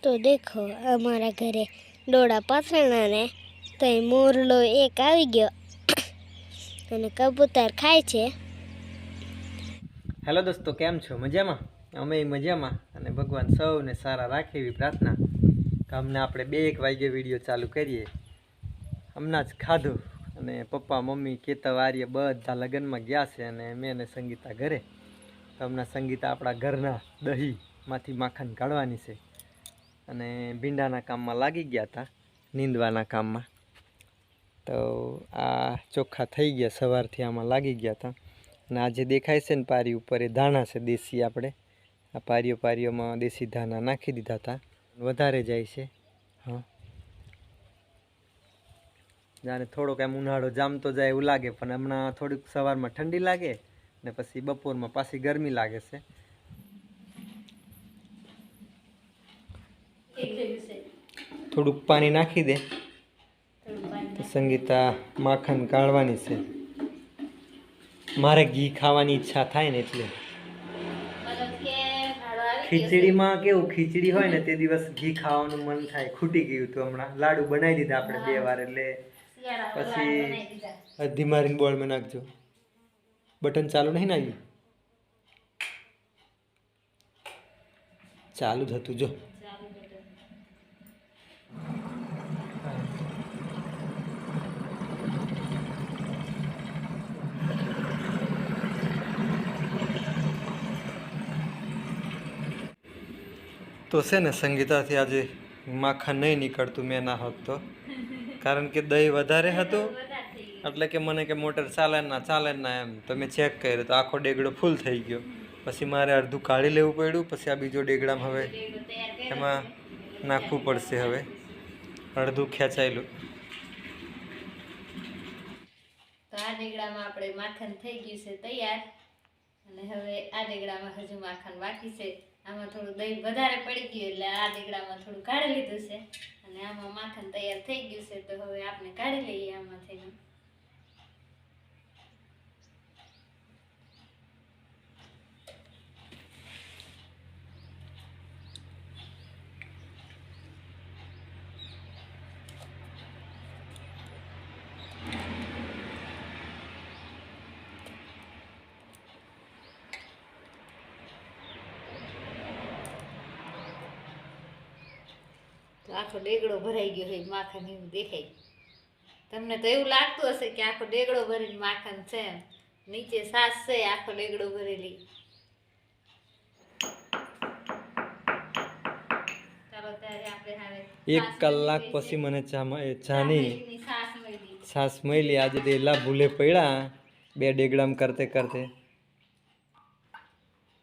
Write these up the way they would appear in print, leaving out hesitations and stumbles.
તો દેખો અમારા ઘરે ડોળા પાથરણા ને તો મોરલો એક આવી ગયો અને કબૂતર ખાય છે. હેલો દોસ્તો, કેમ છો? મજામાં? અમે મજામાં અને ભગવાન સૌને સારા રાખે એવી પ્રાર્થના. અમને આપણે 2-1 વાગ્યે વિડીયો ચાલુ કરીએ. હમણાં જ ખાધું અને પપ્પા મમ્મી કેતવ આર્ય બધા લગ્નમાં ગયા છે અને મેં અને સંગીતા ઘરે. તો હમણાં સંગીતા આપણા ઘરના દહીંમાંથી માખણ કાઢવાની છે અને ભીંડાના કામમાં લાગી ગયા હતા, નીંદવાના કામમાં. તો આ ચોખ્ખા થઈ ગયા, સવારથી આમાં લાગી ગયા હતા. અને આ જે દેખાય છે ને પારી ઉપર એ ધાણા છે દેશી. આપણે આ પારીઓમાં દેશી ધાણા નાખી દીધા હતા. વધારે જાય છે. હા, જાણે થોડોક એમ ઉનાળો જામતો જાય એવું લાગે, પણ હમણાં થોડીક સવારમાં ઠંડી લાગે ને પછી બપોરમાં પાછી ગરમી લાગે છે. થોડુંક પાણી નાખી દે તો સંગીતા માખણ કાઢવાની છે. મારે ઘી ખાવાની ઈચ્છા થાય ને એટલે. ખીચડીમાં કેવું, ખીચડી હોય ને તે દિવસ ઘી ખાવાનું મન થાય. ખૂટી ગયું હતું હમણાં. લાડુ બનાવી દીધા આપણે 2 વાર, એટલે પછી ધીમારીને બોળમાં નાખજો. બટન ચાલુ નહીં ને આવ્યું? ચાલુ જ હતું જો. તો છે ને સંગીતાથી આજે માખણ નહીં નીકળતું મેં ના હોત તો, કારણ કે દહીં વધારે હતું. એટલે કે મને કે મોટર ચાલે ના એમ. તો મેં ચેક કર્યું તો આખો ડેગડો ફૂલ થઈ ગયો. પછી મારે અડધું કાઢી લેવું પડ્યું. પછી આ બીજો ડેગડામાં હવે એમાં નાખવું પડશે. હવે અડધું ખેંચાયેલું. તો આ ડેગડામાં આપણે માખણ થઈ ગયું છે તૈયાર. અને હવે આ ડેગડામાં હજુ માખણ બાકી છે. આમાં થોડું દહીં વધારે પડી ગયું એટલે આ ડેગડામાં થોડું કાઢી લીધું છે અને આમાં માખણ તૈયાર થઈ ગયું છે. તો હવે આપણે કાઢી લઈએ આમાંથી. તો આખો ડેગડો ભરાઈ ગયો છે માખણ, એવું દેખાય. તમને તો એવું લાગતું હશે કે આખો ડેગડો ભરીને માખણ છે. નીચે સાસ છે આખો ડેગડો ભરેલી. ચાલો ત્યારે આપણે હવે 1 કલાક પછી મને ચાની છાસ મળી. આજે ડેલા ભૂલે પડ્યા 2 ડેગડામાં કરતે કરતે.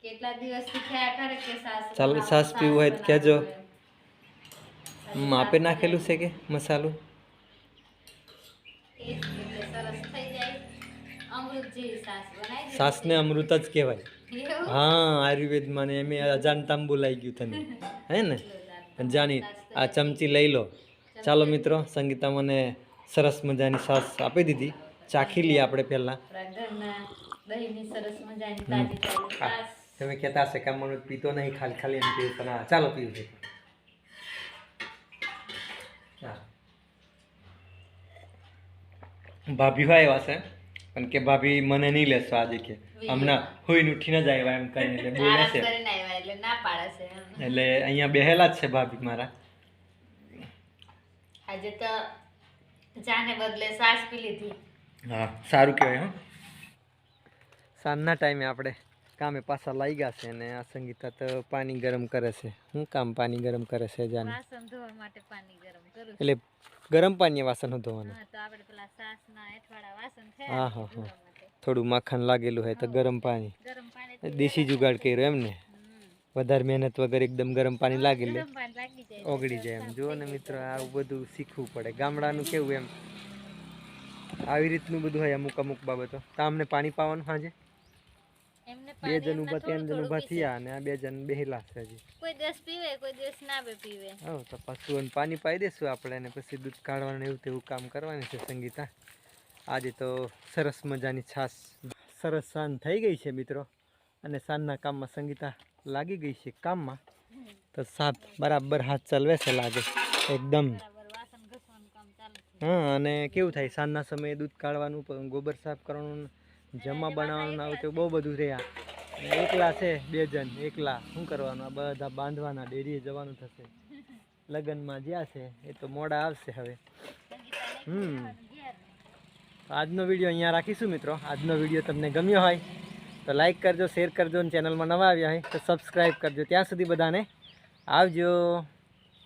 કેટલા દિવસથી થયા કરે કે સાસ. ચાલો, છાસ પીવું હોય તો કહેજો. માપે નાખેલું છે કે મસાલો? છાસને અમૃત જ કહેવાય. હા, આયુર્વેદમાં ને એમ અજાણતામાં બોલાઈ ગયું તને, હે ને? જાણી આ ચમચી લઈ લો. ચાલો મિત્રો, સંગીતા મને સરસ મજાની છાસ આપી દીધી. ચાખી લઈએ આપણે પહેલાં. તમે કહેતા હશે કે મને પીતો નહીં, ખાલી ખાલી એમ પીવું, પણ હા ચાલો પીવું છે. ભાભી ભાઈ એવા છે પણ કે ભાભી મને નહીં લેશો આજે, કે હમણાં હોઈને ઉઠીને જ આવ્યા એમ કહીને એટલે બોલે છે. એટલે અહીંયા બેહેલા જ છે ભાભી મારા. આજે તો ચાને બદલે સાસ પી લીધી. હા, સારું કહેવાય. હા, સાંજના ટાઈમે આપણે કામે પાછા લાગી ગયા છે અને આ સંગીતા તો પાણી ગરમ કરે છે. શું કામ પાણી ગરમ કરે છે? જાને વાસણ ધોવા માટે પાણી ગરમ કરું. એટલે ગરમ પાણીએ વાસણ ધોવાના? હા, તો આપણે પેલા સાસના એઠવાડા વાસણ છે. હા હા હા, થોડું માખણ લાગેલું હોય તો ગરમ પાણી. દેશી જુગાડ કર્યો એમ ને? વધારે મહેનત વગર એકદમ ગરમ પાણી લાગે એટલે ઓગળી જાય. એમ જુઓ ને મિત્રો, આવું બધું શીખવું પડે. ગામડાનું કેવું એમ આવી રીતનું બધું હોય અમુક બાબતો. તો અમને પાણી પાવાનું સાંજે 2 જણ ઊભા 3 જણ ઊભા થયા અને આ 2 જણ બેહેલા છે હજી. કોઈ દિવસ પીવે, કોઈ દિવસ ના પીવે. હા, તો પશુઓને પાણી પાઈ દેશું આપણે અને પછી દૂધ કાઢવાનું એવું તેવું કામ કરવાનું છે સંગીતા. આજે તો સરસ મજાની છાશ. સરસ સાંજ થઈ ગઈ છે મિત્રો અને સાંજના કામમાં સંગીતા લાગી ગઈ છે કામમાં. તો સાફ બરાબર હાથ ચલવે છે લાગે એકદમ. હા, અને કેવું થાય સાંજના સમયે દૂધ કાઢવાનું, ગોબર સાફ કરવાનું, જમવા બનાવવાનું, આવું તો બહુ બધું રહે. એકલા છે 2 જણ, એકલા શું કરવાનું? આ બધા બાંધવાના, ડેરીએ જવાનું થશે. લગ્નમાં જ્યાં છે એ તો મોડા આવશે હવે. આજનો વિડીયો અહીંયા રાખીશું મિત્રો. આજનો વિડીયો તમને ગમ્યો હોય તો લાઈક કરજો, શેર કરજો, અને ચેનલમાં નવા આવ્યા હોય તો સબસ્ક્રાઈબ કરજો. ત્યાં સુધી બધાને આવજો.